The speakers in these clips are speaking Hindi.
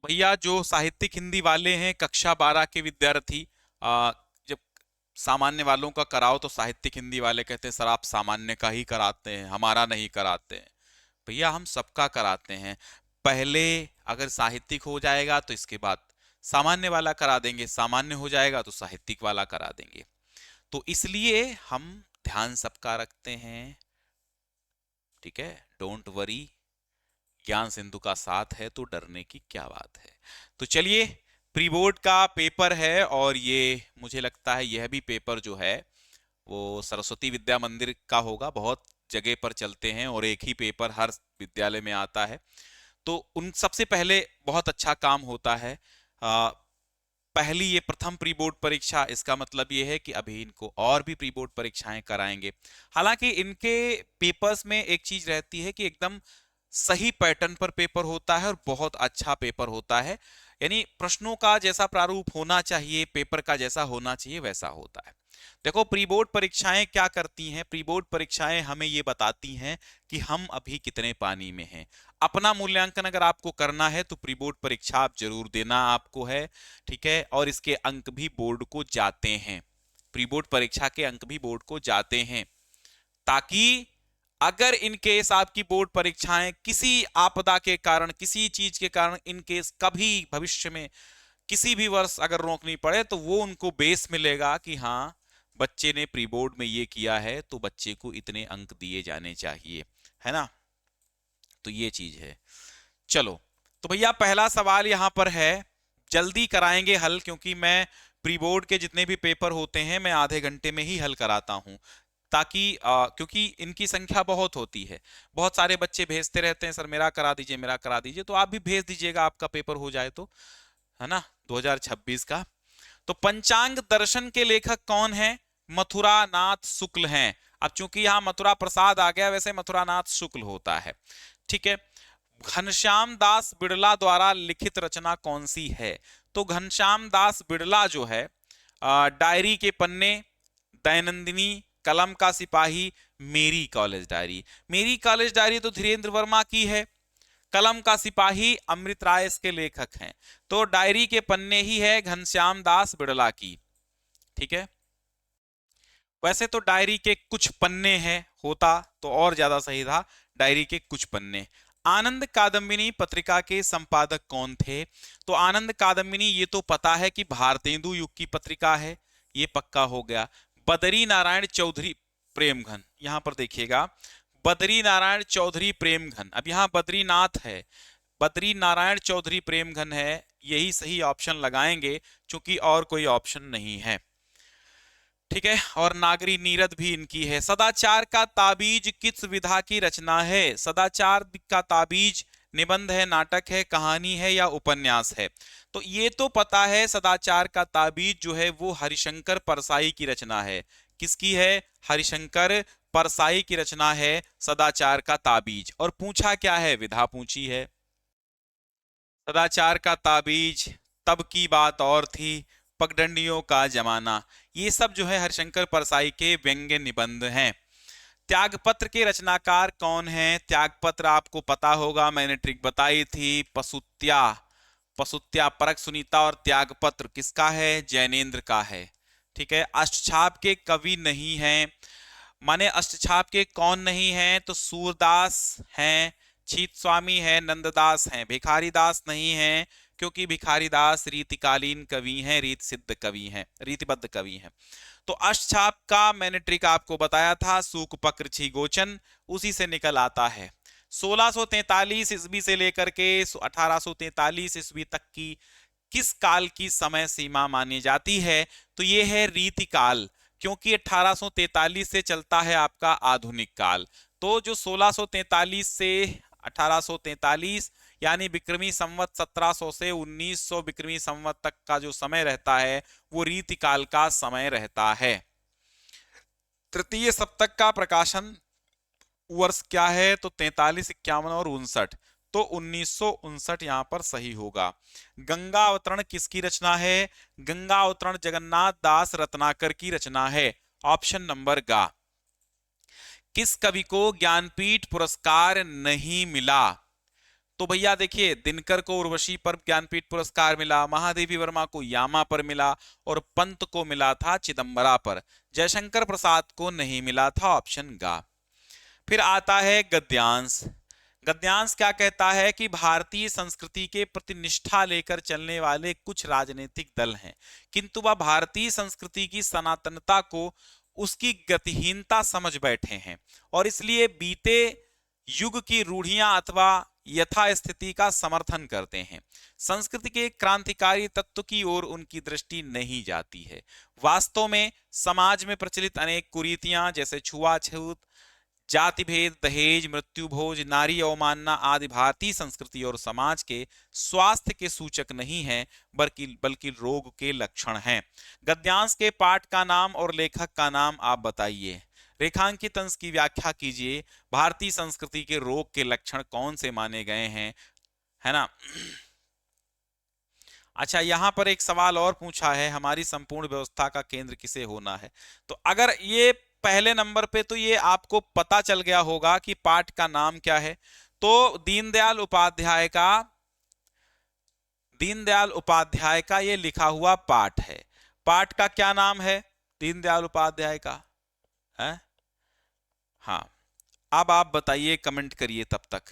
तो भैया जो साहित्यिक हिंदी वाले हैं कक्षा 12 के विद्यार्थी, जब सामान्य वालों का कराओ तो साहित्यिक हिंदी वाले कहते हैं सर आप सामान्य का ही कराते हैं, हमारा नहीं कराते हैं। भैया हम सबका कराते हैं। पहले अगर साहित्यिक हो जाएगा तो इसके बाद सामान्य वाला करा देंगे, सामान्य हो जाएगा तो साहित्यिक वाला करा देंगे। तो इसलिए हम ध्यान सबका रखते हैं। ठीक है, डोंट वरी, ज्ञान सिंधु का साथ है तो डरने की क्या बात है। तो चलिए, प्री बोर्ड का पेपर है और ये मुझे लगता है यह भी पेपर जो है वो सरस्वती विद्या मंदिर का होगा। बहुत जगह पर चलते हैं और एक ही पेपर हर विद्यालय में आता है। तो उन सबसे पहले बहुत अच्छा काम होता है। पहली ये प्रथम प्री बोर्ड परीक्षा, इसका मतलब ये है कि अभी इनको और भी प्री बोर्ड परीक्षाएं कराएंगे। हालांकि इनके पेपर्स में एक चीज रहती है कि एकदम सही पैटर्न पर पेपर होता है और बहुत अच्छा पेपर होता है। यानी प्रश्नों का जैसा प्रारूप होना चाहिए, पेपर का जैसा होना चाहिए वैसा होता है। देखो, प्री बोर्ड परीक्षाएं क्या करती हैं? प्री बोर्ड परीक्षाएं हमें ये बताती हैं कि हम अभी कितने पानी में हैं। अपना मूल्यांकन अगर आपको करना है तो प्री बोर्ड परीक्षा आप जरूर देना आपको है। ठीक है, और इसके अंक भी बोर्ड को जाते हैं। प्री बोर्ड परीक्षा के अंक भी बोर्ड को जाते हैं, ताकि अगर इन केस आपकी बोर्ड परीक्षाएं किसी आपदा के कारण, किसी चीज के कारण इन केस कभी भविष्य में किसी भी वर्ष अगर रोकनी पड़े तो वो उनको बेस मिलेगा कि हाँ, बच्चे ने प्री बोर्ड में ये किया है तो बच्चे को इतने अंक दिए जाने चाहिए, है ना। तो ये चीज है। चलो, तो भैया पहला सवाल यहां पर है, जल्दी कराएंगे हल, क्योंकि मैं प्री बोर्ड के जितने भी पेपर होते हैं मैं आधे घंटे में ही हल कराता हूं, ताकि क्योंकि इनकी संख्या बहुत होती है। बहुत सारे बच्चे भेजते रहते हैं सर मेरा करा दीजिए, मेरा करा दीजिए, तो आप भी भेज दीजिएगा आपका पेपर हो जाए तो, है ना, 2026 का। तो पंचांग दर्शन के लेखक कौन है? मथुरा नाथ शुक्ल हैं। अब चूंकि यहां मथुरा प्रसाद आ गया, वैसे मथुरा नाथ शुक्ल होता है। ठीक है। घनश्याम दास बिड़ला द्वारा लिखित रचना कौन सी है? तो घनश्याम दास बिड़ला जो है, डायरी के पन्ने, दैनंदिनी, कलम का सिपाही, मेरी कॉलेज डायरी। मेरी कॉलेज डायरी तो धीरेन्द्र वर्मा की है। कलम का सिपाही अमृत राय इसके लेखक हैं। तो डायरी के पन्ने ही है घनश्याम दास बिड़ला की। ठीक है, वैसे तो डायरी के कुछ पन्ने हैं, होता तो और ज्यादा सही था, डायरी के कुछ पन्ने। आनंद कादम्बिनी पत्रिका के संपादक कौन थे? तो आनंद कादम्बिनी ये तो पता है कि भारतेंदु युग की पत्रिका है, ये पक्का हो गया। बदरी नारायण चौधरी प्रेमघन, यहां पर देखिएगा, बदरी नारायण चौधरी प्रेमघन। अब यहां बद्रीनाथ है, बद्री नारायण चौधरी प्रेमघन है, यही सही ऑप्शन लगाएंगे, क्योंकि और कोई ऑप्शन नहीं है। ठीक है, और नागरी नीरद भी इनकी है। सदाचार का ताबीज किस विधा की रचना है? सदाचार का ताबीज निबंध है, नाटक है, कहानी है या उपन्यास है? तो ये तो पता है, सदाचार का ताबीज जो है वो हरिशंकर परसाई की रचना है। किसकी है? हरिशंकर परसाई की रचना है सदाचार का ताबीज। और पूछा क्या है? विधा पूछी है। सदाचार का ताबीज, तब की बात और थी, पगडंडियों का जमाना, ये सब जो है हरिशंकर परसाई के व्यंग्य निबंध हैं। त्यागपत्र के रचनाकार कौन है? त्यागपत्र आपको पता होगा, मैंने ट्रिक बताई थी, पसुत्या। पसुत्या, परख सुनीता और त्यागपत्र किसका है? जैनेन्द्र का है। ठीक है, अष्टछाप के कवि नहीं हैं, माने अष्टछाप के कौन नहीं हैं? तो सूरदास हैं, छीत स्वामी है, नंददास हैं। भिखारी दास नहीं हैं, क्योंकि भिखारी दास रीतिकालीन कवि हैं, रीत सिद्ध कवि हैं, रीतिबद्ध कवि हैं। तो अष्टछाप का मैंने ट्रिक आपको बताया था, सूक पक्र छी गोचन, उसी से निकल आता है। 1643 ईस्वी से लेकर के 1843 ईस्वी तक की किस काल की समय सीमा मानी जाती है? तो ये है रीतिकाल, क्योंकि 1843 से चलता है आपका आधुनिक काल। तो जो 1643 से 1843 यानी विक्रमी संवत 1700 से 1900 विक्रमी संवत तक का जो समय रहता है वो रीतिकाल का समय रहता है। तृतीय सप्तक का प्रकाशन वर्ष क्या है? तो 43, 51 और 59। तो 1959 यहां पर सही होगा। गंगा अवतरण किसकी रचना है? गंगा अवतरण जगन्नाथ दास रत्नाकर की रचना है। ऑप्शन नंबर गा। किस कवि को ज्ञानपीठ पुरस्कार नहीं मिला? तो भैया देखिए, दिनकर को उर्वशी पर ज्ञानपीठ पुरस्कार मिला, महादेवी वर्मा को यामा पर मिला, और पंत को मिला था चिदम्बरा पर। जयशंकर प्रसाद को नहीं मिला था, ऑप्शन गा। फिर आता है गद्यांश। गद्यांश क्या कहता है कि भारतीय संस्कृति के प्रति निष्ठा लेकर चलने वाले कुछ राजनीतिक दल हैं, किंतु वह भारतीय संस्कृति की सनातनता को उसकी गतिहीनता समझ बैठे हैं और इसलिए बीते युग की रूढ़ियां अथवा यथास्थिति का समर्थन करते हैं। संस्कृति के क्रांतिकारी तत्व की ओर उनकी दृष्टि नहीं जाती है। वास्तव में समाज में प्रचलित अनेक कुरीतियां जैसे छुआछूत, जाति भेद, दहेज, मृत्यु भोज, नारी अवमानना आदि भारतीय संस्कृति और समाज के स्वास्थ्य के सूचक नहीं है, बल्कि रोग के लक्षण हैं। गद्यांश के पाठ का नाम और लेखक का नाम आप बताइए। रेखांकित अंश की व्याख्या कीजिए। भारतीय संस्कृति के रोग के लक्षण कौन से माने गए हैं, है ना। अच्छा, यहां पर एक सवाल और पूछा है, हमारी संपूर्ण व्यवस्था का केंद्र किसे होना है। तो अगर ये पहले नंबर पे, तो ये आपको पता चल गया होगा कि पाठ का नाम क्या है। तो दीनदयाल उपाध्याय का ये लिखा हुआ पाठ है। पाठ का क्या नाम है दीनदयाल उपाध्याय का, है? हाँ, अब आप बताइए, कमेंट करिए तब तक।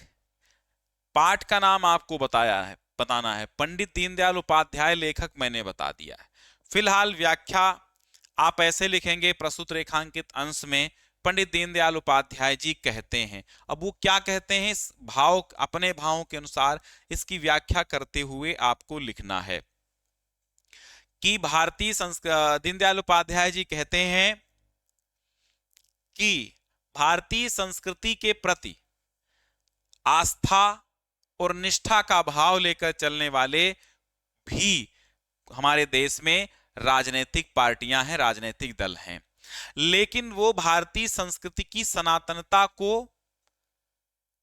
पाठ का नाम आपको बताना है। पंडित दीनदयाल उपाध्याय लेखक मैंने बता दिया है। फिलहाल व्याख्या आप ऐसे लिखेंगे प्रस्तुत रेखांकित अंश में पंडित दीनदयाल उपाध्याय जी कहते हैं। अब वो क्या कहते हैं, इस भाव, अपने भावों के अनुसार इसकी व्याख्या करते हुए आपको लिखना है कि दीनदयाल उपाध्याय जी कहते हैं कि भारतीय संस्कृति के प्रति आस्था और निष्ठा का भाव लेकर चलने वाले भी हमारे देश में राजनीतिक पार्टियां हैं, राजनीतिक दल हैं, लेकिन वो भारतीय संस्कृति की सनातनता को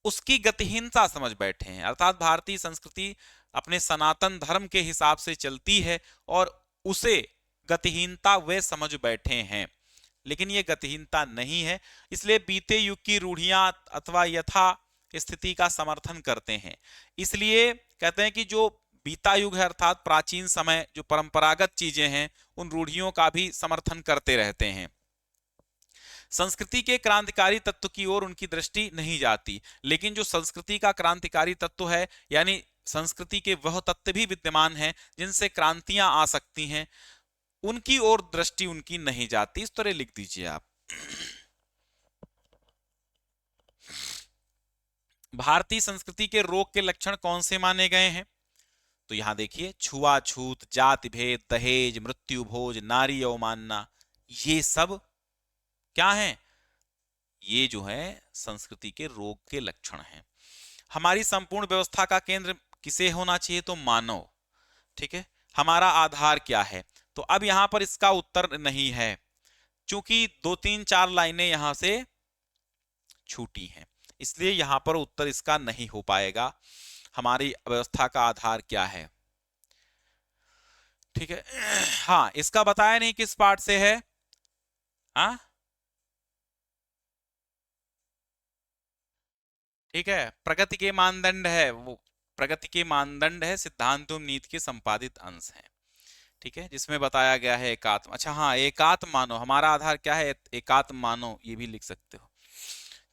उसकी गतिहीनता समझ बैठे हैं। अर्थात भारतीय संस्कृति अपने सनातन धर्म के हिसाब से चलती है और उसे गतिहीनता वे समझ बैठे हैं, लेकिन ये गतिहीनता नहीं है। इसलिए बीते युग की रूढ़ियां अथवा यथा स्थिति का समर्थन करते हैं। इसलिए कहते हैं कि जो बीता युग है, अर्थात प्राचीन समय, जो परंपरागत चीजें हैं, उन रूढ़ियों का भी समर्थन करते रहते हैं। संस्कृति के क्रांतिकारी तत्व की ओर उनकी दृष्टि नहीं जाती, लेकिन जो संस्कृति का क्रांतिकारी तत्व है, यानी संस्कृति के वह तत्व भी विद्यमान हैं जिनसे क्रांतियां आ सकती हैं, उनकी ओर दृष्टि उनकी नहीं जाती। इस तरह लिख दीजिए आप। भारतीय संस्कृति के रोग के लक्षण कौन से माने गए हैं, तो यहां देखिए, छुआछूत, जाति भेद, दहेज, मृत्यु भोज, नारी अवमानना, ये सब क्या हैं, ये जो है संस्कृति के रोग के लक्षण हैं। हमारी संपूर्ण व्यवस्था का केंद्र किसे होना चाहिए, तो मानव। ठीक है, हमारा आधार क्या है, तो अब यहां पर इसका उत्तर नहीं है, क्योंकि 2-3-4 लाइनें यहां से छूटी हैं, इसलिए यहां पर उत्तर इसका नहीं हो पाएगा। हमारी व्यवस्था का आधार क्या है, ठीक है। हाँ, इसका बताया नहीं किस पार्ट से है। हाँ, ठीक है, प्रगति के मानदंड है, वो प्रगति के मानदंड है, सिद्धांत एवं नीति के संपादित अंश है। ठीक है, जिसमें बताया गया है एकात्म। अच्छा हाँ, एकात्म मानो, हमारा आधार क्या है, एकात्म मानो, ये भी लिख सकते हो।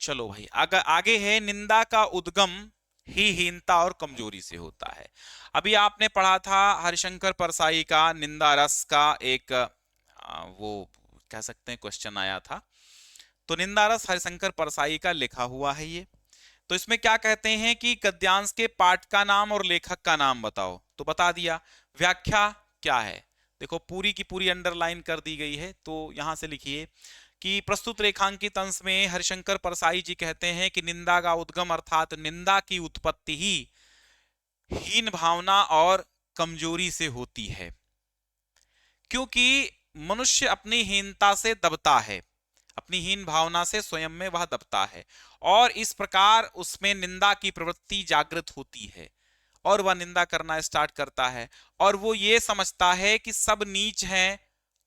चलो भाई, आगे है, निंदा का उद्गम ही हीनता और कमजोरी से होता है। अभी आपने पढ़ा था हरिशंकर परसाई का निंदा रस का एक वो कह सकते हैं क्वेश्चन आया था। तो निंदा रस हरिशंकर परसाई का लिखा हुआ है ये। तो इसमें क्या कहते हैं कि गद्यांश के पाठ का नाम और लेखक का नाम बताओ, तो बता दिया। व्याख्या क्या है, देखो पूरी की पूरी अंडरलाइन कर दी गई है, तो यहां से लिखिए कि प्रस्तुत रेखांकित अंश में हरिशंकर परसाई जी कहते हैं कि निंदा का उद्गम अर्थात निंदा की उत्पत्ति ही हीन भावना और कमजोरी से होती है, क्योंकि मनुष्य अपनी हीनता से दबता है, अपनी हीन भावना से स्वयं में वह दबता है, और इस प्रकार उसमें निंदा की प्रवृत्ति जागृत होती है और वह निंदा करना स्टार्ट करता है, और वो ये समझता है कि सब नीच हैं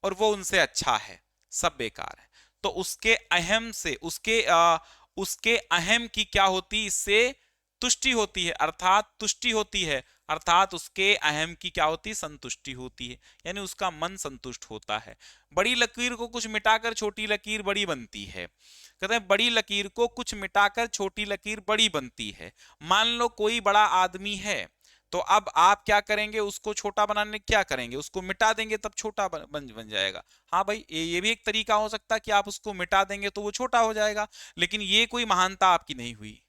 और वो उनसे अच्छा है, सब बेकार है। तो उसके अहम से, उसके अहम की क्या होती, इससे तुष्टि होती है, अर्थात तुष्टि होती है, अर्थात उसके अहम की क्या होती है, संतुष्टि होती है, यानी उसका मन संतुष्ट होता है। बड़ी लकीर को कुछ मिटाकर छोटी लकीर बड़ी बनती है। कहते हैं बड़ी लकीर को कुछ मिटाकर छोटी लकीर बड़ी बनती है। मान लो कोई बड़ा आदमी है, तो अब आप क्या करेंगे, उसको छोटा बनाने क्या करेंगे, उसको मिटा देंगे तब छोटा बन जाएगा। हाँ भाई, ये भी एक तरीका हो सकता है कि आप उसको मिटा देंगे तो वो छोटा हो जाएगा, लेकिन ये कोई महानता आपकी नहीं हुई।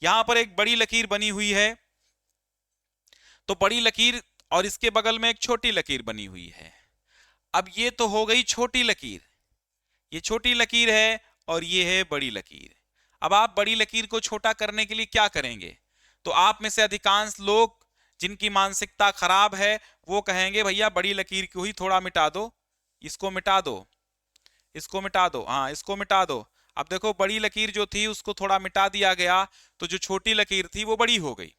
यहां पर एक बड़ी लकीर बनी हुई है, तो बड़ी लकीर और इसके बगल में एक छोटी लकीर बनी हुई है। अब ये तो हो गई छोटी लकीर, ये छोटी लकीर है और ये है बड़ी लकीर। अब आप बड़ी लकीर को छोटा करने के लिए क्या करेंगे, तो आप में से अधिकांश लोग जिनकी मानसिकता खराब है वो कहेंगे भैया बड़ी लकीर को ही थोड़ा मिटा दो, इसको मिटा दो, इसको मिटा दो, हाँ इसको मिटा दो। अब देखो बड़ी लकीर जो थी उसको थोड़ा मिटा दिया गया, तो जो छोटी लकीर थी वो बड़ी हो गई।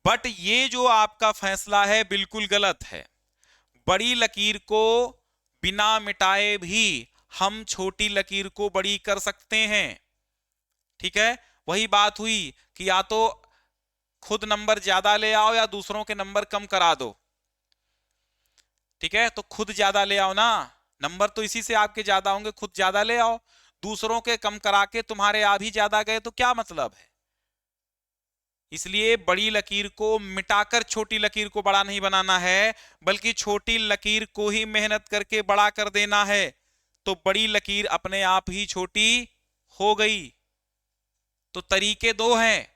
बट ये जो आपका फैसला है बिल्कुल गलत है। बड़ी लकीर को बिना मिटाए भी हम छोटी लकीर को बड़ी कर सकते हैं। ठीक है, वही बात हुई कि या तो खुद नंबर ज्यादा ले आओ या दूसरों के नंबर कम करा दो। ठीक है, तो खुद ज्यादा ले आओ ना, नंबर तो इसी से आपके ज्यादा होंगे, खुद ज्यादा ले आओ। दूसरों के कम करा के तुम्हारे आ भी ज्यादा गए तो क्या मतलब है। इसलिए बड़ी लकीर को मिटाकर छोटी लकीर को बड़ा नहीं बनाना है, बल्कि छोटी लकीर को ही मेहनत करके बड़ा कर देना है, तो बड़ी लकीर अपने आप ही छोटी हो गई। तो तरीके दो हैं।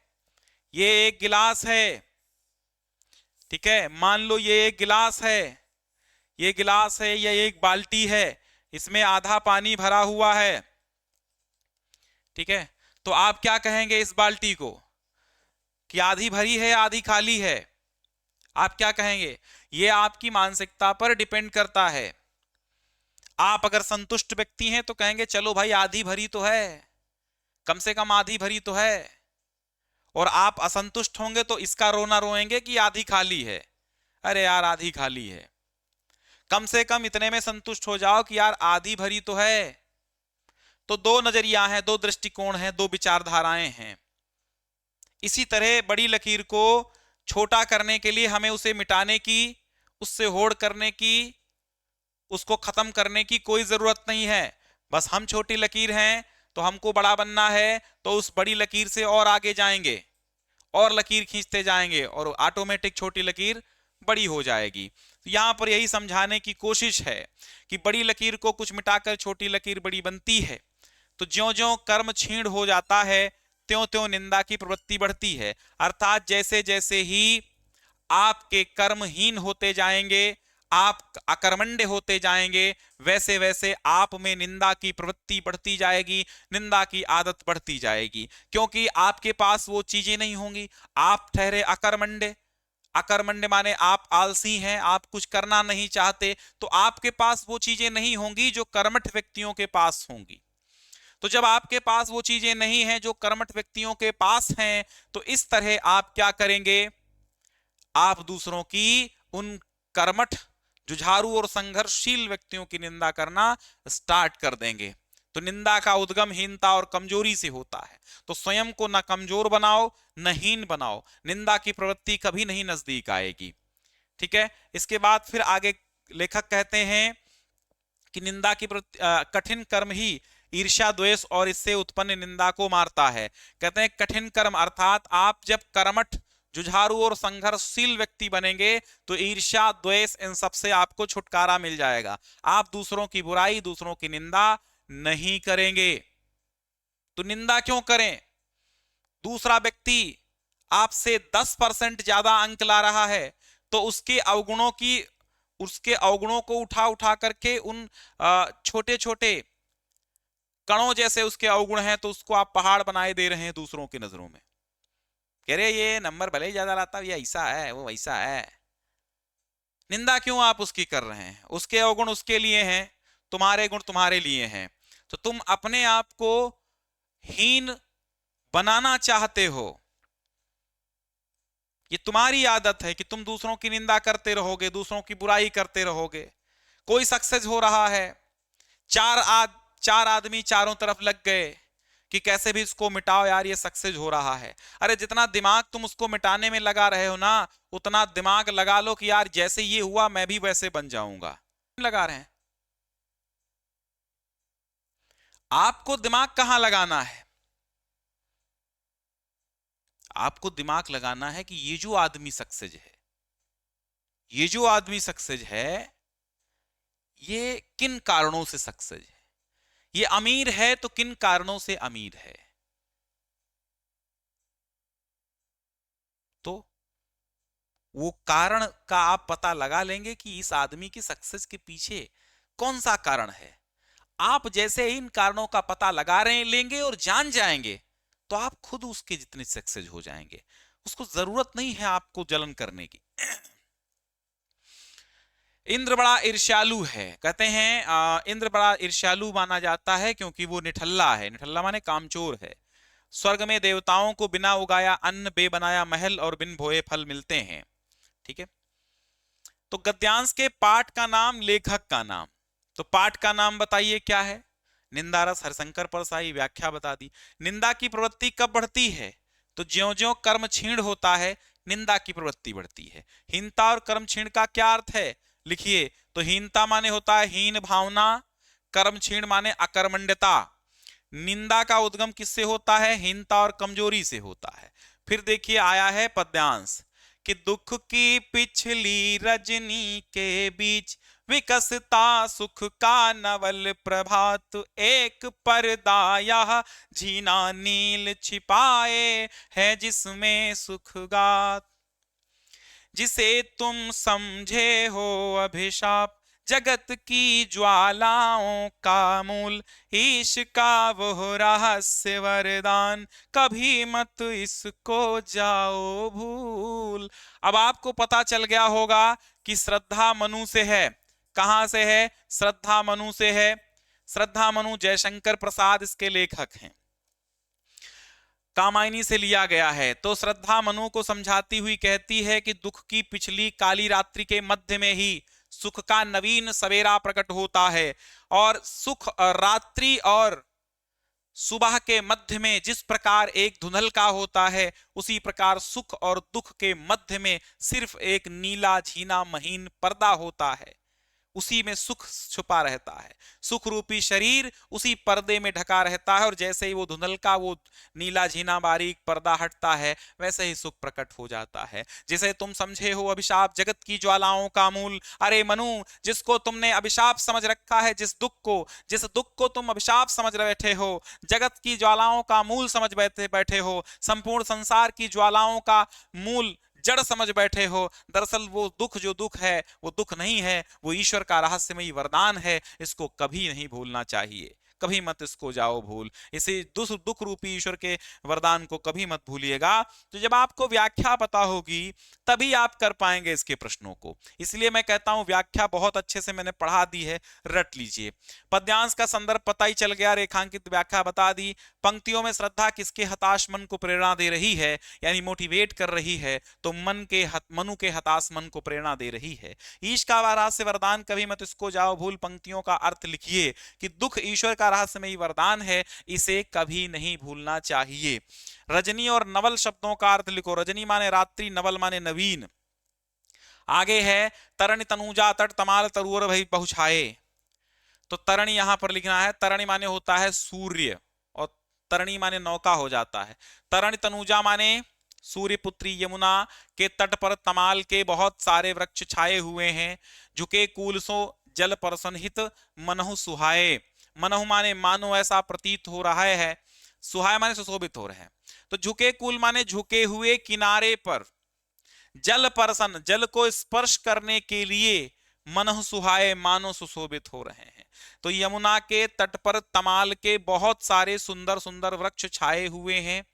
ये एक गिलास है, ठीक है, मान लो ये एक गिलास है, ये गिलास है, ये एक बाल्टी है, इसमें आधा पानी भरा हुआ है। ठीक है, तो आप क्या कहेंगे इस बाल्टी को कि आधी भरी है आधी खाली है, आप क्या कहेंगे। ये आपकी मानसिकता पर डिपेंड करता है। आप अगर संतुष्ट व्यक्ति हैं तो कहेंगे चलो भाई आधी भरी तो है, कम से कम आधी भरी तो है। और आप असंतुष्ट होंगे तो इसका रोना रोएंगे कि आधी खाली है, अरे यार आधी खाली है। कम से कम इतने में संतुष्ट हो जाओ कि यार आधी भरी तो है। तो दो नजरिया हैं, दो दृष्टिकोण हैं, दो विचारधाराएं हैं। इसी तरह बड़ी लकीर को छोटा करने के लिए हमें उसे मिटाने की, उससे होड़ करने की, उसको खत्म करने की कोई जरूरत नहीं है। बस हम छोटी लकीर हैं तो हमको बड़ा बनना है, तो उस बड़ी लकीर से और आगे जाएंगे और लकीर खींचते जाएंगे और ऑटोमेटिक छोटी लकीर बड़ी हो जाएगी। तो यहां पर यही समझाने की कोशिश है कि बड़ी लकीर को कुछ मिटाकर छोटी लकीर बड़ी बनती है। तो ज्यों ज्यों कर्म क्षीण हो जाता है त्यों त्यों निंदा की प्रवृत्ति बढ़ती है। अर्थात जैसे जैसे ही आपके कर्महीन होते जाएंगे, आप अकर्मण्य होते जाएंगे, वैसे वैसे आप में निंदा की प्रवृत्ति बढ़ती जाएगी, निंदा की आदत बढ़ती जाएगी, क्योंकि आपके पास वो चीजें नहीं होंगी। आप ठहरे अकर्मण्य, अकर्मण्य माने आप आलसी हैं, आप कुछ करना नहीं चाहते, तो आपके पास वो चीजें नहीं होंगी जो कर्मठ व्यक्तियों के पास होंगी। तो जब आपके पास वो चीजें नहीं हैं जो कर्मठ व्यक्तियों के पास हैं, तो इस तरह आप क्या करेंगे, आप दूसरों की, उन कर्मठ जुझारू और संघर्षशील व्यक्तियों की निंदा करना स्टार्ट कर देंगे। तो निंदा का उद्गम हीनता और कमजोरी से होता है। तो स्वयं को न कमजोर बनाओ न हीन बनाओ, निंदा की प्रवृत्ति कभी नहीं नजदीक आएगी। ठीक है, इसके बाद फिर आगे लेखक कहते हैं कि निंदा की कठिन कर्म ही ईर्ष्या द्वेष और इससे उत्पन्न निंदा को मारता है। कहते हैं कठिन कर्म अर्थात आप जब कर्मठ जुझारू और संघर्षशील व्यक्ति बनेंगे तो ईर्ष्या द्वेष इन सबसे आपको छुटकारा मिल जाएगा। आप दूसरों की बुराई, दूसरों की निंदा नहीं करेंगे। तो निंदा क्यों करें, दूसरा व्यक्ति आपसे 10% ज्यादा अंक ला रहा है तो उसके अवगुणों की, उसके अवगुणों को उठा उठा करके उन छोटे छोटे कणों जैसे उसके अवगुण हैं तो उसको आप पहाड़ बनाए दे रहे हैं दूसरों की नजरों में। कह रहे ये नंबर भले ही ज्यादा लाता, ये ऐसा है वो वैसा है। निंदा क्यों आप उसकी कर रहे हैं, उसके अवगुण उसके लिए हैं, तुम्हारे गुण तुम्हारे लिए हैं। तो तुम अपने आप को हीन बनाना चाहते हो, ये तुम्हारी आदत है कि तुम दूसरों की निंदा करते रहोगे, दूसरों की बुराई करते रहोगे। कोई सक्सेस हो रहा है, चार आदमी चारों तरफ लग गए कि कैसे भी इसको मिटाओ यार, ये सक्सेस हो रहा है। अरे जितना दिमाग तुम उसको मिटाने में लगा रहे हो ना, उतना दिमाग लगा लो कि यार जैसे ये हुआ मैं भी वैसे बन जाऊंगा। लगा रहे हैं। आपको दिमाग कहां लगाना है? आपको दिमाग लगाना है कि ये जो आदमी सक्सेस है, ये जो आदमी सक्सेस है, ये किन कारणों से सक्सेस है। ये अमीर है तो किन कारणों से अमीर है। तो वो कारण का आप पता लगा लेंगे कि इस आदमी की सक्सेस के पीछे कौन सा कारण है। आप जैसे ही इन कारणों का पता लगा रहे लेंगे और जान जाएंगे, तो आप खुद उसके जितने सक्सेस हो जाएंगे। उसको जरूरत नहीं है आपको जलन करने की। इंद्र बड़ा ईर्ष्यालु है, कहते हैं इंद्र बड़ा ईर्ष्यालु माना जाता है क्योंकि वो निठल्ला है। निठल्ला माने कामचोर है। स्वर्ग में देवताओं को बिना उगाया अन्न, बे बनाया महल और बिन बोए फल मिलते हैं। ठीक है। तो गद्यांश के पाठ का नाम, लेखक का नाम। तो पाठ का नाम बताइए क्या है? निंदारस हरिशंकर परसाई। व्याख्या बता दी। निंदा की प्रवृत्ति कब बढ़ती है? तो ज्यो ज्यो कर्म क्षीण होता है, निंदा की प्रवृत्ति बढ़ती है। हीनता और कर्म क्षीण का क्या अर्थ है? लिखिए। तो हीनता माने होता है हीन भावना, कर्म क्षीण माने अकर्मण्यता। निंदा का उद्गम किससे होता है? हीनता और कमजोरी से होता है। फिर देखिए आया है पद्यांश कि दुख की पिछली रजनी के बीच विकसता सुख का नवल प्रभात, एक पर्दा यह झीना नील छिपाए है जिसमें सुख गात। जिसे तुम समझे हो अभिशाप, जगत की ज्वालाओं का मूल, ईश का वो रहस्य वरदान, कभी मत इसको जाओ भूल। अब आपको पता चल गया होगा कि श्रद्धा मनु से है। कहां से है? श्रद्धा मनु से है। श्रद्धा मनु जयशंकर प्रसाद इसके लेखक हैं। कामायनी से लिया गया है। तो श्रद्धा मनु को समझाती हुई कहती है कि दुख की पिछली काली रात्रि के मध्य में ही सुख का नवीन सवेरा प्रकट होता है। और सुख रात्रि और सुबह के मध्य में जिस प्रकार एक धुंधल का होता है, उसी प्रकार सुख और दुख के मध्य में सिर्फ एक नीला झीना महीन पर्दा होता है। उसी में सुख छुपा रहता है। सुख रूपी शरीर उसी पर्दे में ढका रहता है। और जैसे ही वो धुंधल का वो नीला झीना बारीक पर्दा हटता है, वैसे ही सुख प्रकट हो जाता है। जिसे तुम समझे हो अभिशाप, जगत की ज्वालाओं का मूल। अरे मनु, जिसको तुमने अभिशाप समझ रखा है, जिस दुख को तुम अभिशाप समझ बैठे हो, जगत की ज्वालाओं का मूल समझ बैठे हो, संपूर्ण संसार की ज्वालाओं का मूल जड़ समझ बैठे हो, दरअसल वो दुख जो दुख है वो दुख नहीं है, वो ईश्वर का रहस्यमयी वरदान है। इसको कभी नहीं भूलना चाहिए, कभी मत इसको जाओ भूल। इसे दुख रूपी ईश्वर के वरदान को कभी मत भूलिएगा। तो जब आपको व्याख्या पता होगी तभी आप कर पाएंगे इसके प्रश्नों को। इसलिए मैं कहता हूं व्याख्या बहुत अच्छे से मैंने पढ़ा दी है, रट लीजिए। पद्यांश का संदर्भ पता ही चल गया, रेखांकित व्याख्या बता दी। पंक्तियों में श्रद्धा किसके हताश मन को प्रेरणा दे रही है, यानी मोटिवेट कर रही है, तो मनु के हताश मन को प्रेरणा दे रही है। ईश का रहस्य वरदान, कभी मत इसको जाओ भूल। पंक्तियों का अर्थ लिखिए कि दुख ईश्वर का रहस्यमयी वरदान है, इसे कभी नहीं भूलना चाहिए। रजनी और नवल शब्दों का अर्थ लिखो। रजनी माने रात्रि, नवल माने नवीन। आगे है तरणि तनुजा तट तमाल तरुवर भई बहुछाए। तो तरणि यहां पर लिखना है। तरणि माने होता है सूर्य और तरणि माने नौका हो जाता है। तरणि तनुजा माने सूर्यपुत्री यमुना के तट पर तमाल के बहुत सारे वृक्ष छाए हुए हैं। झुके कूलसो जल परसनहित मनहु सुहाए। मनहु माने मानो ऐसा प्रतीत हो रहा है, सुहाए माने सुशोभित हो रहे हैं। तो झुके कूल माने झुके हुए किनारे पर, जल परसन जल को स्पर्श करने के लिए, मनहु सुहाए मानो सुशोभित हो रहे हैं। तो यमुना के तट पर तमाल के बहुत सारे सुंदर सुंदर वृक्ष छाए हुए हैं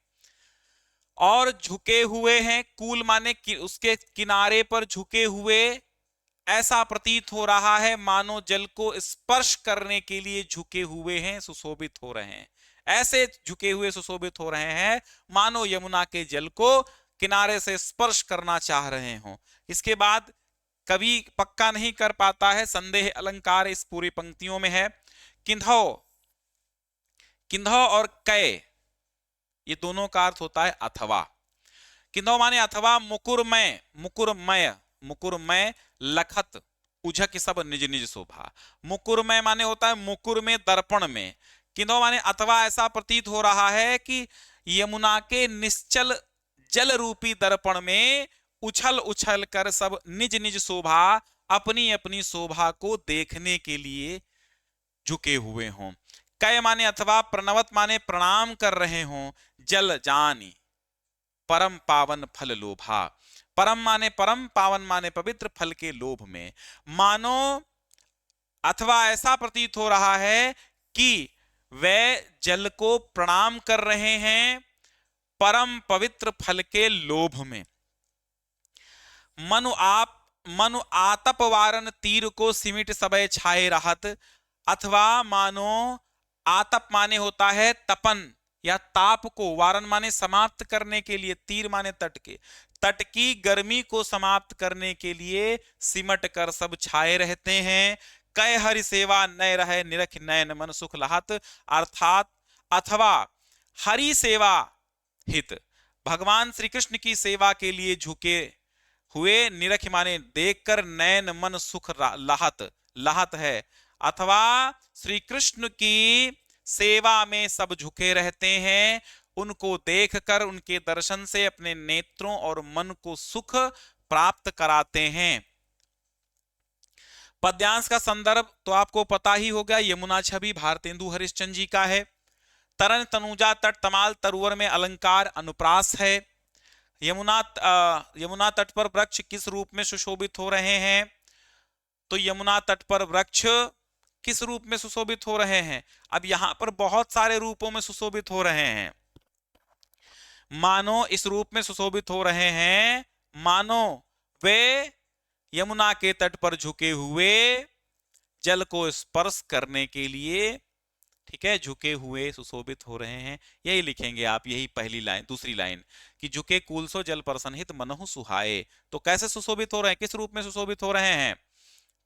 और झुके हुए हैं। कूल माने उसके किनारे पर झुके हुए, ऐसा प्रतीत हो रहा है मानो जल को स्पर्श करने के लिए झुके हुए हैं, सुशोभित हो रहे हैं। ऐसे झुके हुए सुशोभित हो रहे हैं मानो यमुना के जल को किनारे से स्पर्श करना चाह रहे हो। इसके बाद कवि पक्का नहीं कर पाता है, संदेह अलंकार इस पूरी पंक्तियों में है। किंधो किन्धव और कै, ये दोनों का अर्थ होता है अथवा। किन्धव माने अथवा, मुकुरमय, मुकुरमय, मुकुरमय लखत उझक सब निज निज शोभा। मुकुरमय माने होता है मुकुर में, दर्पण में। किन्धव माने अथवा ऐसा प्रतीत हो रहा है कि यमुना के निश्चल जल रूपी दर्पण में उछल उछल कर सब निज निज शोभा, अपनी अपनी शोभा को देखने के लिए झुके हुए हों। कै माने अथवा, प्रणवत माने प्रणाम कर रहे हों, जल जानी परम पावन फल लोभा। परम माने परम, पावन माने पवित्र फल के लोभ में। मानो अथवा ऐसा प्रतीत हो रहा है कि वे जल को प्रणाम कर रहे हैं परम पवित्र फल के लोभ में। मनु आतप वारन तीर को सिमिट सबे छाए रहत। अथवा मानो आतप माने होता है तपन या ताप को, वारन माने समाप्त करने के लिए, तीर माने तट के, तट की गर्मी को समाप्त करने के लिए सिमट कर सब छाए रहते हैं। कै हरि सेवा नय रहे निरख नयन मन सुख लहत। अर्थात अथवा हरि सेवा हित, भगवान श्री कृष्ण की सेवा के लिए झुके हुए, निरख माने देखकर, नयन मन सुख लहत, लहत है। अथवा श्री कृष्ण की सेवा में सब झुके रहते हैं, उनको देखकर, उनके दर्शन से अपने नेत्रों और मन को सुख प्राप्त कराते हैं। पद्यांश का संदर्भ तो आपको पता ही होगा, यमुना छवि भारतेंदु हरिश्चंद्र जी का है। तरन तनुजा तट तमाल तरुवर में अलंकार अनुप्रास है। यमुना तट पर वृक्ष किस रूप में सुशोभित हो रहे हैं? तो यमुना तट पर वृक्ष किस रूप में सुशोभित हो रहे हैं? अब यहां पर बहुत सारे रूपों में सुशोभित हो रहे हैं। मानो इस रूप में सुशोभित हो रहे हैं, मानो वे यमुना के तट पर झुके हुए जल को स्पर्श करने के लिए, ठीक है, झुके हुए सुशोभित हो रहे हैं। यही लिखेंगे आप, यही पहली लाइन, दूसरी लाइन कि झुके कूलसो जल पर सन्हित मनहु सुहाए। तो कैसे सुशोभित हो रहे हैं, किस रूप में सुशोभित हो रहे हैं?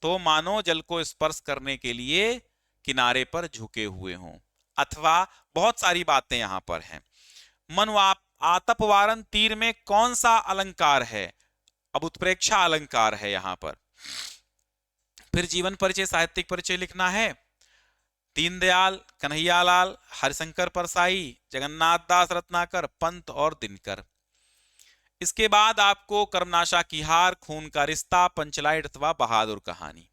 तो मानो जल को स्पर्श करने के लिए किनारे पर झुके हुए हों। अथवा बहुत सारी बातें यहां पर हैं। मनु आतप वारन तीर में कौन सा अलंकार है? अब उत्प्रेक्षा अलंकार है यहां पर। फिर जीवन परिचय, साहित्यिक परिचय लिखना है। दीनदयाल, कन्हैयालाल, हरिशंकर परसाई, जगन्नाथ दास रत्नाकर, पंत और दिनकर। इसके बाद आपको कर्मनाशा की हार, खून का रिश्ता, पंचलाइट अथवा बहादुर कहानी।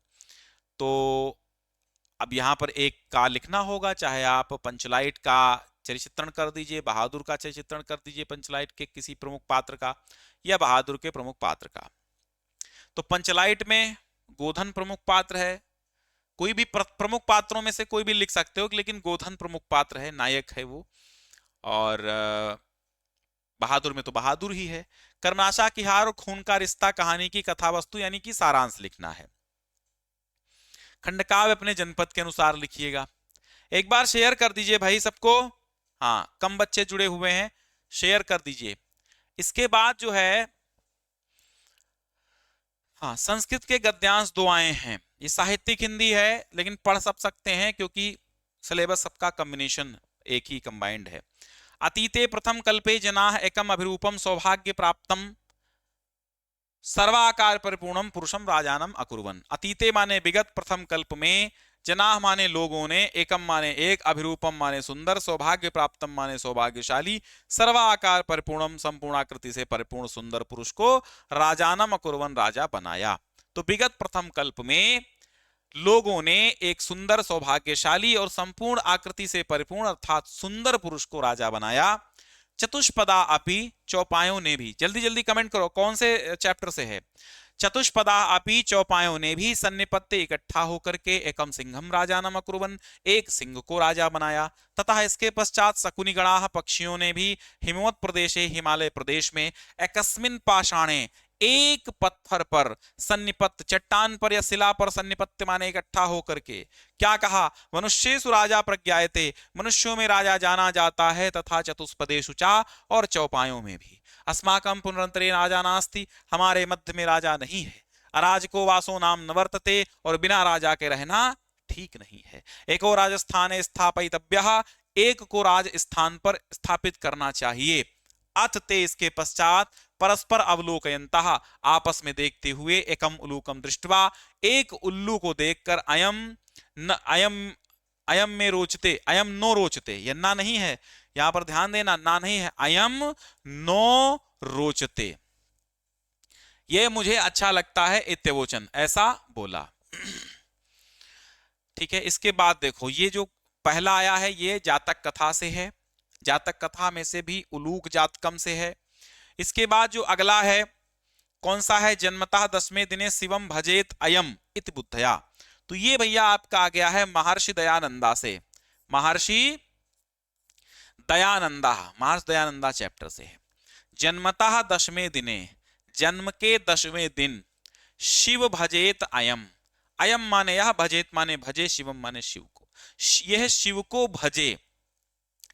तो अब यहां पर एक का लिखना होगा, चाहे आप पंचलाइट का चरित्रण कर दीजिए, बहादुर का चरित्रण कर दीजिए, पंचलाइट के किसी प्रमुख पात्र का या बहादुर के प्रमुख पात्र का। तो पंचलाइट में गोधन प्रमुख पात्र है, कोई भी प्रमुख पात्रों में से कोई भी लिख सकते हो, लेकिन गोधन प्रमुख पात्र है, नायक है वो। और बहादुर में तो बहादुर ही है। कर्मनाशा की हार और खून का रिश्ता कहानी की कथा वस्तु यानी कि सारांश लिखना है। खंडकाव्य अपने जनपद के अनुसार लिखिएगा। एक बार शेयर कर दीजिए भाई सबको, हाँ कम बच्चे जुड़े हुए हैं, शेयर कर दीजिए। इसके बाद जो है, हाँ संस्कृत के गद्यांश दो आए हैं। ये साहित्यिक हिंदी है लेकिन पढ़ सब सकते हैं क्योंकि सिलेबस सबका कॉम्बिनेशन एक ही कंबाइंड है। अतीते प्रथम कल्पे जनाः एकम अभिरूपम सौभाग्य प्राप्तम सर्वाकार परिपूर्णम पुरुषम राजानम अकुर्वन। अतीते माने विगत, प्रथम कल्प में, जनाः माने लोगों ने, एकम माने एक, अभिरूपम माने सुंदर, सौभाग्य प्राप्तम माने सौभाग्यशाली, सर्वाकार परिपूर्णम संपूर्ण आकृति से परिपूर्ण सुंदर पुरुष को राजानम अकुर्वन राजा बनाया। तो विगत प्रथम कल्प में लोगों ने एक सुंदर, सौभाग्यशाली और संपूर्ण आकृति से परिपूर्ण अर्थात सुंदर पुरुष को राजा बनाया। चतुष्पदा अपि, चौपायों ने भी, जल्दी जल्दी कमेंट करो कौन से चैप्टर से है। चतुष्पदा अपि, चौपायों ने भी, सन्निपत्य इकट्ठा होकर के, एकम सिंहम राजानम अकुर्वन, एक सिंह को राजा बनाया। तथा इसके पश्चात शकुनिगणाः, पक्षियों ने भी, हिमवत प्रदेशे, हिमालय प्रदेश में, एकस्मिन् पाषाणे, एक पत्थर पर, सन्निपत्त चट्टान पर या शिला पर, सन्निपत्य माने इकट्ठा होकर के, क्या कहा? मनुष्येषु राजा प्रज्ञायते, मनुष्यों में राजा जाना जाता है। तथा चतुष्पदेषु चा, और चौपायों में भी। अस्माकं पुनरंतरे राजा नास्ति, हमारे मध्य में राजा नहीं है। अराजको वासो नाम न वर्तते, और बिना राजा के रहना ठीक नहीं है। एको राजस्थाने स्थापयितव्यः, एक को राज स्थान पर स्थापित करना चाहिए। अथ ते इसके पश्चात परस्पर अवलोकयन्तः आपस में देखते हुए एकम उलूकम दृष्टवा एक उल्लू को देखकर अयम न अयम अयम में रोचते अयम नो रोचते, यह ना नहीं है, यहां पर ध्यान देना, ना नहीं है, अयम नो रोचते, ये मुझे अच्छा लगता है इत्यवोचन, ऐसा बोला। ठीक है, इसके बाद देखो ये जो पहला आया है ये जातक कथा से है, जातक कथा में से भी उलूक जातकम से है। इसके बाद जो अगला है कौन सा है, जन्मतः 10वें दिने शिवम भजेत अयम इति बुद्धया, तो ये भैया आपका आ गया है महर्षि दयानंदा से, महर्षि दयानंदा, महर्षि दयानंदा चैप्टर से है। जन्मतः 10वें दिने, जन्म के 10वें दिन, शिव भजेत अयम, अयम माने यह, भजेत माने भजे, शिवम माने शिव को, यह शिव को भजे,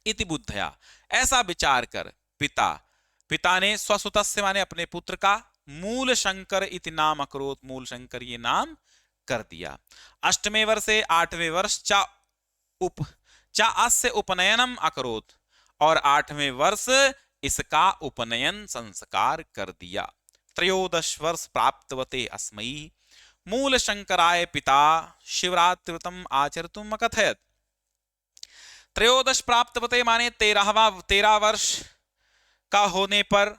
इति बुद्धया ऐसा विचार कर, पिता, पिता ने स्वसुतस्य माने अपने पुत्र का, मूल शंकर इति नाम अकरोत, मूल शंकर ये नाम कर दिया। अष्टमे वर्षे 8वें वर्ष चा अस्य उपनयनम अकरोत, और 8वें वर्ष इसका उपनयन संस्कार कर दिया। 13 वर्ष प्राप्तवते अस्मयी मूल शंकराय पिता शिवरात्रिव्रतम आचरितुम अकथयत। 13 प्राप्तवते माने 13 वर्ष का होने पर,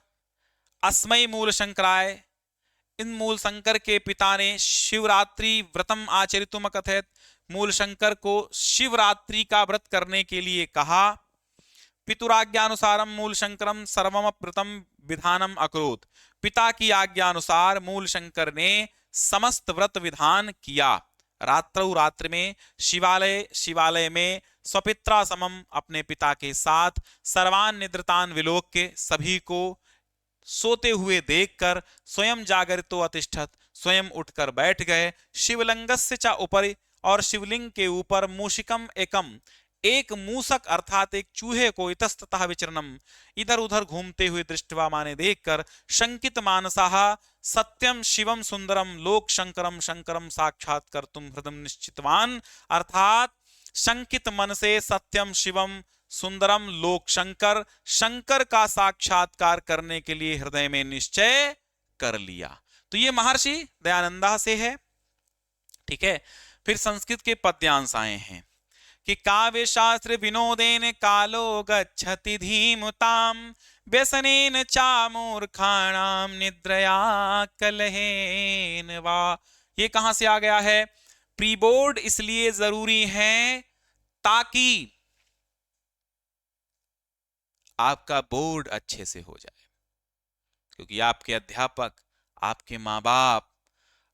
अस्मयी मूल शंकराय, इन मूल शंकर के पिता ने शिवरात्रि व्रतम आचरितुम कथयत, मूल शंकर को शिवरात्रि का व्रत करने के लिए कहा। पितुराज्ञानुसारम मूल शंकरम सर्वम व्रतम विधानम अकरोत, पिता की आज्ञानुसार मूल शंकर ने समस्त व्रत विधान किया। रात्रौ रात्रि में शिवालय में स्वपित्रा समम अपने पिता के साथ, सर्वान निद्रतान विलोक के सभी को सोते हुए देखकर, स्वयं जागरितो अतिष्ठत स्वयं उठकर बैठ गए। शिवलिंगस्य च ऊपर, और शिवलिंग के ऊपर, मूषिकम एकम एक मूसक अर्थात एक चूहे को, इतस्ततः विचरणम इधर उधर घूमते हुए, दृष्टवा माने देखकर, शंकित मानसाः सत्यम शिवम सुंदरम लोक शंकरम शंकरम साक्षात कर्तुम हृदय निश्चितवान, अर्थात शंकित मन से सत्यम शिवम सुंदरम लोक शंकर, शंकर का साक्षात्कार करने के लिए हृदय में निश्चय कर लिया। तो ये महर्षि दयानंदा से है। ठीक है, फिर संस्कृत के पद्यांश आए हैं कि काव्य शास्त्र विनोदेन कालो गच्छति धीमताम, व्यसनेन चा मूर्खाणाम निद्रया कलहेन वा। ये कहां से आ गया है, प्री बोर्ड इसलिए जरूरी है ताकि आपका बोर्ड अच्छे से हो जाए, क्योंकि आपके अध्यापक, आपके माँ बाप,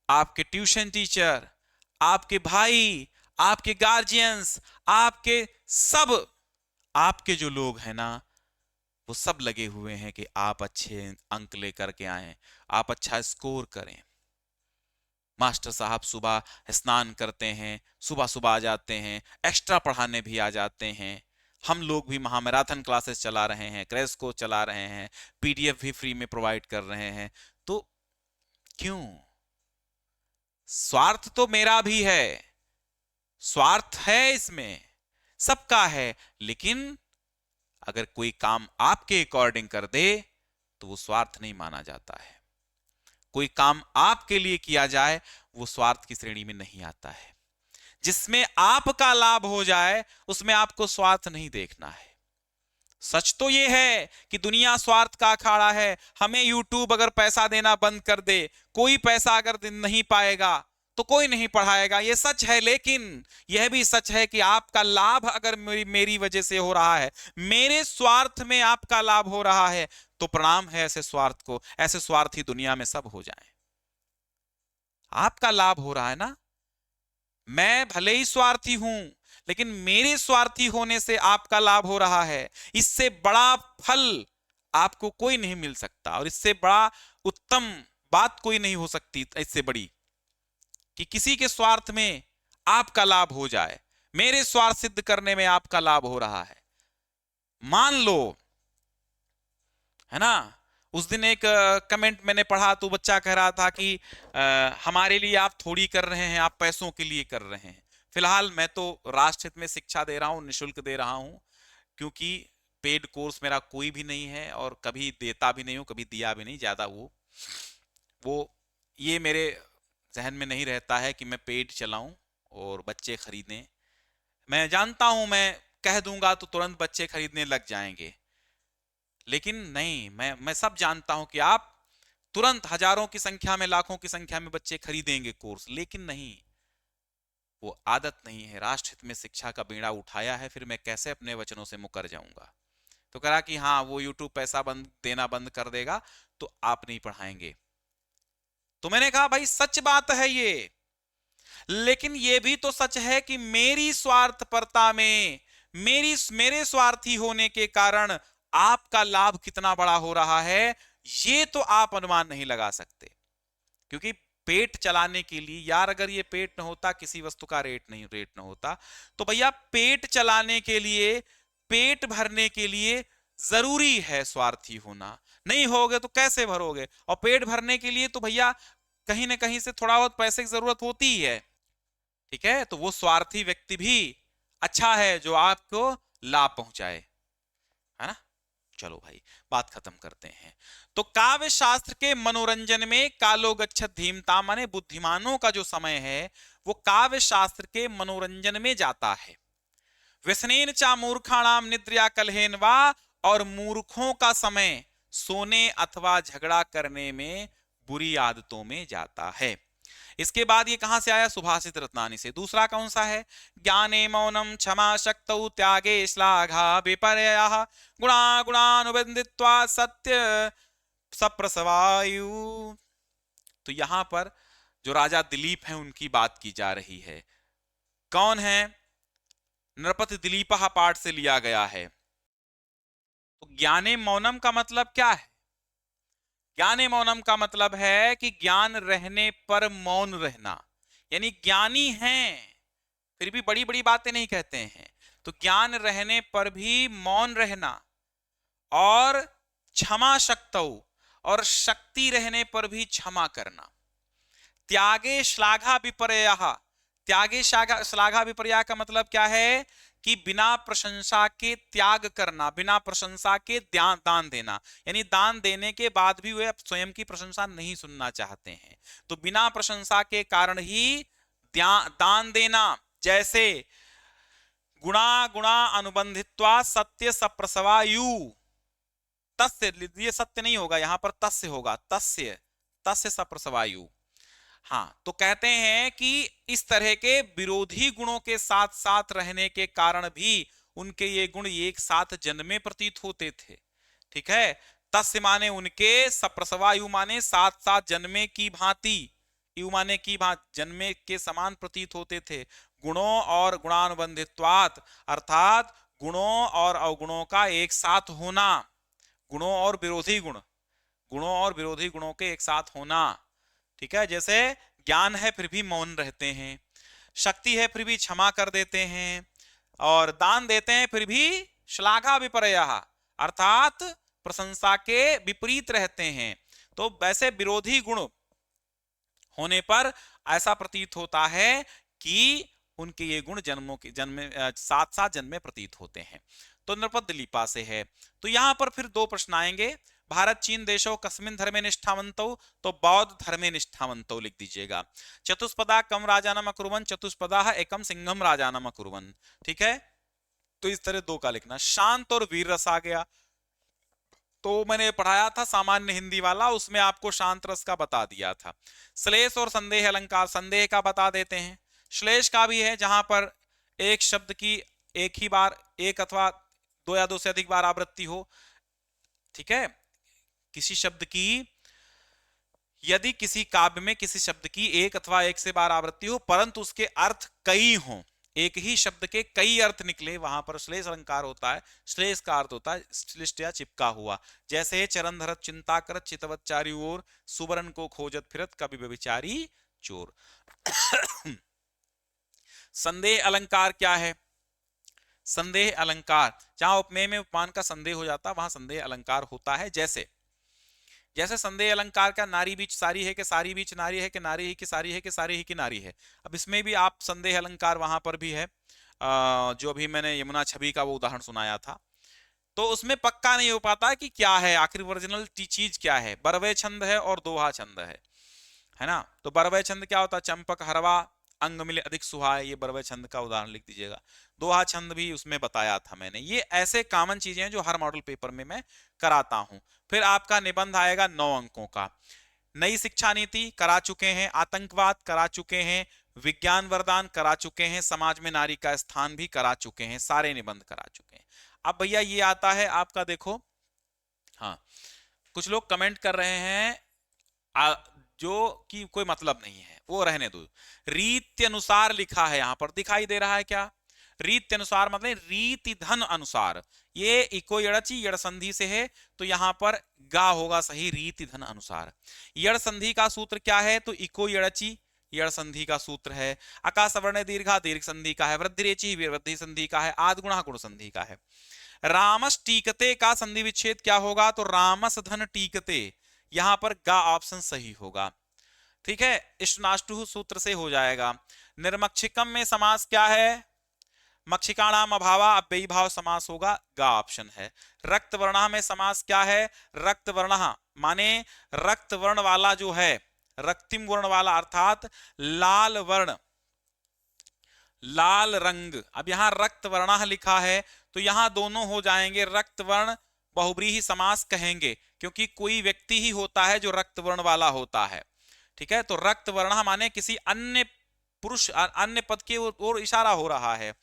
आपके ट्यूशन टीचर, आपके भाई, आपके गार्जियंस, आपके सब, आपके जो लोग हैं ना, वो सब लगे हुए हैं कि आप अच्छे अंक लेकर के आए, आप अच्छा स्कोर करें। मास्टर साहब सुबह स्नान करते हैं, सुबह सुबह आ जाते हैं, एक्स्ट्रा पढ़ाने भी आ जाते हैं। हम लोग भी महामैराथन क्लासेस चला रहे हैं, क्रैश कोर्स चला रहे हैं, पीडीएफ भी फ्री में प्रोवाइड कर रहे हैं। तो क्यों? स्वार्थ तो मेरा भी है, स्वार्थ है इसमें, सबका है, लेकिन अगर कोई काम आपके अकॉर्डिंग कर दे तो वो स्वार्थ नहीं माना जाता है। कोई काम आपके लिए किया जाए वो स्वार्थ की श्रेणी में नहीं आता है। जिसमें आपका लाभ हो जाए उसमें आपको स्वार्थ नहीं देखना है। सच तो ये है कि दुनिया स्वार्थ का अखाड़ा है। हमें यूट्यूब अगर पैसा देना बंद कर दे, कोई पैसा अगर नहीं पाएगा तो कोई नहीं पढ़ाएगा, ये सच है। लेकिन यह भी सच है कि आपका लाभ अगर मेरी वजह से हो रहा है, मेरे स्वार्थ में आपका लाभ हो रहा है, तो प्रणाम है ऐसे स्वार्थ को। ऐसे स्वार्थी दुनिया में सब हो जाएं। आपका लाभ हो रहा है ना, मैं भले ही स्वार्थी हूं, लेकिन मेरे स्वार्थी होने से आपका लाभ हो रहा है। इससे बड़ा फल आपको कोई नहीं मिल सकता, और इससे बड़ा उत्तम बात कोई नहीं हो सकती, इससे बड़ी कि किसी के स्वार्थ में आपका लाभ हो जाए। मेरे स्वार्थ सिद्ध करने में आपका लाभ हो रहा है। मान लो, है ना, उस दिन एक कमेंट मैंने पढ़ा तो बच्चा कह रहा था कि हमारे लिए आप थोड़ी कर रहे हैं, आप पैसों के लिए कर रहे हैं। फिलहाल मैं तो राष्ट्र हित में शिक्षा दे रहा हूं, निःशुल्क दे रहा हूं। क्योंकि पेड कोर्स मेरा कोई भी नहीं है और कभी देता भी नहीं हूँ, कभी दिया भी नहीं। ज्यादा वो ये मेरे जहन में नहीं रहता है कि मैं पेड चलाऊं और बच्चे खरीदें। मैं जानता हूं मैं कह दूंगा तो तुरंत बच्चे खरीदने लग जाएंगे, लेकिन नहीं, मैं सब जानता हूं कि आप तुरंत हजारों की संख्या में, लाखों की संख्या में बच्चे खरीदेंगे कोर्स, लेकिन नहीं, वो आदत नहीं है। राष्ट्र हित में शिक्षा का बीड़ा उठाया है, फिर मैं कैसे अपने वचनों से मुकर जाऊंगा। तो कहा कि हाँ, वो यूट्यूब पैसा देना बंद कर देगा तो आप नहीं पढ़ाएंगे। तो मैंने कहा भाई सच बात है ये, लेकिन ये भी तो सच है कि मेरी स्वार्थपरता में, मेरे स्वार्थी होने के कारण आपका लाभ कितना बड़ा हो रहा है, ये तो आप अनुमान नहीं लगा सकते। क्योंकि पेट चलाने के लिए यार, अगर ये पेट न होता, किसी वस्तु का रेट न होता, तो भैया पेट चलाने के लिए, पेट भरने के लिए जरूरी है स्वार्थी होना। नहीं होगे तो कैसे भरोगे? और पेट भरने के लिए तो भैया कहीं ना कहीं से थोड़ा बहुत पैसे की जरूरत होती ही है। ठीक है, तो वो स्वार्थी व्यक्ति भी अच्छा है जो आपको लाभ पहुंचाए, है ना। चलो भाई, बात खत्म करते हैं। तो काव्य शास्त्र के मनोरंजन में कालो गच्छत धीमता, माने बुद्धिमानों का जो समय है वो काव्य शास्त्र के मनोरंजन में जाता है। व्यसनेन चा मूर्खाणाम निद्रया कलहेन वा, और मूर्खों का समय सोने अथवा झगड़ा करने में, बुरी आदतों में जाता है। इसके बाद ये कहां से आया? सुभाषित रत्नानी से। दूसरा कौन सा है? ज्ञाने मौनम क्षमा शक्तौ त्यागे श्लाघा विपर्ययः गुणा गुणानुबंधित्वा सत्य सप्रसवायु। तो यहां पर जो राजा दिलीप हैं उनकी बात की जा रही है। कौन है? नृपति दिलीपः पाठ से लिया गया है। तो ज्ञाने मौनम का मतलब क्या है? ज्ञाने मौनम का मतलब है कि ज्ञान रहने पर मौन रहना, यानी ज्ञानी हैं फिर भी बड़ी बड़ी बातें नहीं कहते हैं, तो ज्ञान रहने पर भी मौन रहना, और क्षमा शक्तौ, और शक्ति रहने पर भी क्षमा करना। त्यागे श्लाघा विपर्ययः, त्यागे श्लाघा विपर्यय का मतलब क्या है? कि बिना प्रशंसा के त्याग करना, बिना प्रशंसा के दान देना, यानी दान देने के बाद भी वे स्वयं की प्रशंसा नहीं सुनना चाहते हैं, तो बिना प्रशंसा के कारण ही दान देना। जैसे गुणा गुणा अनुबंधित्वा सत्य सप्रसवायु, तस्य, ये सत्य नहीं होगा, यहां पर तस्य होगा, तस्य तस्य सप्रसवायु। हाँ, तो कहते हैं कि इस तरह के विरोधी गुणों के साथ साथ रहने के कारण भी उनके ये गुण एक साथ जन्मे प्रतीत होते थे। ठीक है, तस्य माने उनके, सप्रसवायु माने साथ साथ जन्मे की भांति, यु माने की भांति, जन्मे के समान प्रतीत होते थे। गुणों और गुणानुबंधित्वात्, अर्थात गुणों और अवगुणों का एक साथ होना, गुणों और विरोधी गुण, गुणों और विरोधी गुणों के एक साथ होना। ठीक है, जैसे ज्ञान है फिर भी मौन रहते हैं, शक्ति है फिर भी क्षमा कर देते हैं, और दान देते हैं फिर भी श्लाघा विपर्ययः, अर्थात प्रशंसा के विपरीत रहते हैं। तो वैसे विरोधी गुण होने पर ऐसा प्रतीत होता है कि उनके ये गुण जन्मों के जन्म साथ साथ जन्म में प्रतीत होते हैं। तो नृपत दिलीपा से है। तो यहां पर फिर दो प्रश्न आएंगे। भारत चीन देशों कस्मिन धर्मे निष्ठावंतो, तो बौद्ध धर्मे निष्ठावंतो लिख दीजिएगा। चतुष्पदा कम राजानम अकुर्वन्, चतुष्पदा एकम सिंहम राजानम अकुर्वन्। ठीक है, तो इस तरह दो का लिखना। शांत और वीर रस आ गया, तो मैंने पढ़ाया था सामान्य हिंदी वाला, उसमें आपको शांत रस का बता दिया था। श्लेष और संदेह अलंकार, संदेह का बता देते हैं। श्लेष का भी है, जहां पर एक शब्द की एक ही बार, एक अथवा दो या दो से अधिक बार आवृत्ति हो। ठीक है, किसी शब्द की, यदि किसी काव्य में किसी शब्द की एक अथवा एक से बार आवृत्ति हो परंतु उसके अर्थ कई हों, एक ही शब्द के कई अर्थ निकले, वहां पर श्लेष अलंकार होता है। श्लेष का अर्थ होता है श्लिष्ट या चिपका हुआ। जैसे चरण धरत चिंता करत चितवत चारी ओर, सुवर्ण को खोजत फिरत कवि व्यभिचारी चोर। संदेह अलंकार क्या है? संदेह अलंकार, जहां उपमेय में उपमान का संदेह हो जाता वहां संदेह अलंकार होता है। जैसे जैसे संदेह अलंकार का नारी बीच सारी है कि सारी बीच नारी है कि नारी ही की सारी है कि सारी ही की नारी है। अब इसमें भी आप संदेह अलंकार वहां पर भी है, जो अभी मैंने यमुना छवि का वो उदाहरण सुनाया था। तो उसमें पक्का नहीं हो पाता कि क्या है आखिर ओरिजिनल चीज क्या है। बरवे छंद है और दोहा छंद है ना। तो बरवे छंद क्या होता है, चंपक हरवा अंग मिले अधिक सुहाए, ये बरवे छंद का उदाहरण लिख दीजिएगा। दोहा छंद भी उसमें बताया था मैंने। ये ऐसे कॉमन चीजें हैं जो हर मॉडल पेपर में मैं कराता हूं। फिर आपका निबंध आएगा 9 अंकों का। नई शिक्षा नीति करा चुके हैं, आतंकवाद करा चुके हैं, विज्ञान वरदान करा चुके हैं, समाज में नारी का स्थान भी करा चुके हैं, सारे निबंध करा चुके हैं। अब भैया ये आता है आपका, देखो हाँ कुछ लोग कमेंट कर रहे हैं जो कि कोई मतलब नहीं है, वो रहने दो। रीति अनुसार लिखा है यहां पर, दिखाई दे रहा है क्या? रीति अनुसार मतलब रीति धन अनुसार, ये इको यड़ची यड़ संधि से है, तो यहां पर गा होगा सही, रीति धन अनुसार। यड़ संधि का सूत्र क्या है? तो इको यड़ची यड़ संधि का सूत्र है। आकाश वर्ण दीर्घा दीर्घ संधि का है। वृद्धि रेची वृद्धि संधि का है। आद गुणा गुण संधि का है। रामस टीकते का संधि विच्छेद क्या होगा? तो रामस धन टीकते, यहां पर गा ऑप्शन सही होगा। ठीक है, इष्टनाष्टु सूत्र से हो जाएगा। निर्मक्षिकम में समास क्या है? मक्षिकाणाम अभावा, अव्ययी भाव समास होगा, गा ऑप्शन है। रक्त वर्ण में समास क्या है? रक्त वर्ण माने रक्त वर्ण वाला जो है, रक्तिम वर्ण वाला अर्थात लाल वर्ण, लाल रंग। अब यहां रक्त वर्ण लिखा है तो यहां दोनों हो जाएंगे, रक्त वर्ण बहुब्रीहि समास कहेंगे, क्योंकि कोई व्यक्ति ही होता है जो रक्त वर्ण वाला होता है। ठीक है, तो रक्त वर्ण माने किसी अन्य पुरुष, अन्य पद की ओर इशारा हो रहा है।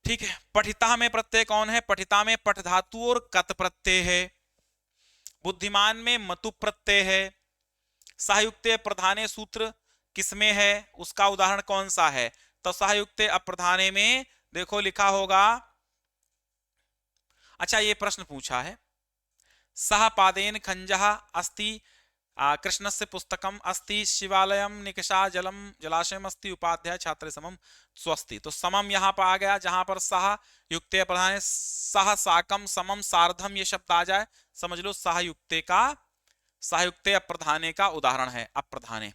ठीक है, पठिता में प्रत्यय कौन है? पठिता में पठ धातु और कत प्रत्यय है। बुद्धिमान में मतु प्रत्यय है। सहयुक्ते अप्रधाने सूत्र किसमें है? उसका उदाहरण कौन सा है? तो सहयुक्ते अप्रधाने में देखो लिखा होगा, अच्छा ये प्रश्न पूछा है, सह पादेन खंजः अस्ति कृष्णस्य पुस्तकम अस्ति शिवालयम निकषा जलम जलाशयम अस्ति उपाध्याय छात्र समम स्वस्ति। तो समम यहां पर आ गया, जहां पर सह युक्ते प्रधान, सह साकम समम सार्धम ये शब्द आ जाए, समझ लो सहयुक्ते का, सहयुक्ते अप्रधाने का उदाहरण है, अप्रधाने।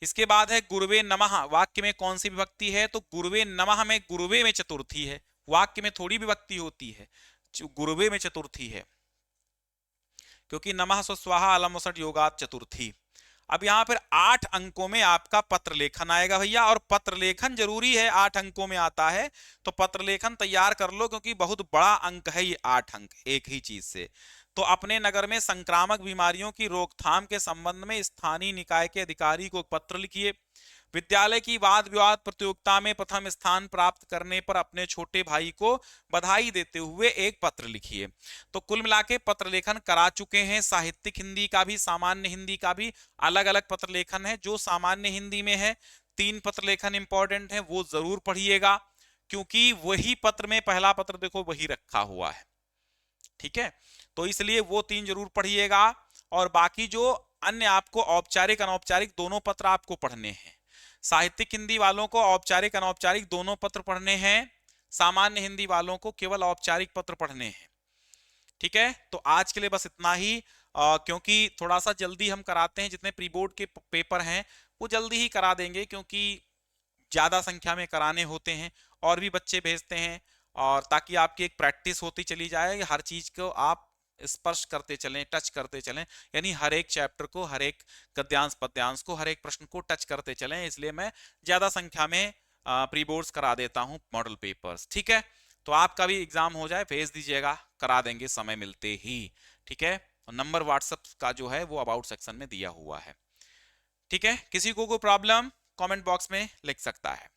इसके बाद है गुरुवे नमः, वाक्य में कौन सी विभक्ति है? तो गुरुवे नमः में गुरुवे में चतुर्थी है, वाक्य में थोड़ी विभक्ति होती है, गुरुवे में चतुर्थी है, क्योंकि नमः स्वस्वाहा अलमसट योगात चतुर्थी। अब यहां पर 8 अंकों में आपका पत्र लेखन आएगा भैया, और पत्र लेखन जरूरी है, 8 अंकों में आता है, तो पत्र लेखन तैयार कर लो, क्योंकि बहुत बड़ा अंक है ये 8 अंक एक ही चीज से। तो अपने नगर में संक्रामक बीमारियों की रोकथाम के संबंध में स्थानीय निकाय के अधिकारी को पत्र लिखिए। विद्यालय की वाद विवाद प्रतियोगिता में प्रथम स्थान प्राप्त करने पर अपने छोटे भाई को बधाई देते हुए एक पत्र लिखिए। तो कुल मिला के पत्र लेखन करा चुके हैं, साहित्यिक हिंदी का भी सामान्य हिंदी का भी अलग अलग पत्र लेखन है। जो सामान्य हिंदी में है 3 पत्र लेखन इंपॉर्टेंट है, वो जरूर पढ़िएगा, क्योंकि वही पत्र में पहला पत्र देखो वही रखा हुआ है। ठीक है, तो इसलिए वो 3 जरूर पढ़िएगा, और बाकी जो अन्य आपको औपचारिक अनौपचारिक दोनों पत्र आपको पढ़ने हैं। साहित्यिक हिंदी वालों को औपचारिक अनौपचारिक दोनों पत्र पढ़ने हैं, सामान्य हिंदी वालों को केवल औपचारिक पत्र पढ़ने हैं। ठीक है, तो आज के लिए बस इतना ही, क्योंकि थोड़ा सा जल्दी हम कराते हैं, जितने प्री बोर्ड के पेपर हैं वो जल्दी ही करा देंगे, क्योंकि ज्यादा संख्या में कराने होते हैं और भी बच्चे भेजते हैं, और ताकि आपकी एक प्रैक्टिस होती चली जाए, हर चीज को आप स्पर्श करते चलें, टच करते चलें, यानी हर एक चैप्टर को, हर एक गद्यांश पद्यांश को, हर एक प्रश्न को टच करते चलें। इसलिए मैं ज्यादा संख्या में प्री बोर्ड्स करा देता हूं मॉडल पेपर्स। ठीक है, तो आपका भी एग्जाम हो जाए भेज दीजिएगा, करा देंगे समय मिलते ही। ठीक है, नंबर व्हाट्सएप का जो है वो अबाउट सेक्शन में दिया हुआ है। ठीक है, किसी को कोई प्रॉब्लम कमेंट बॉक्स में लिख सकता है।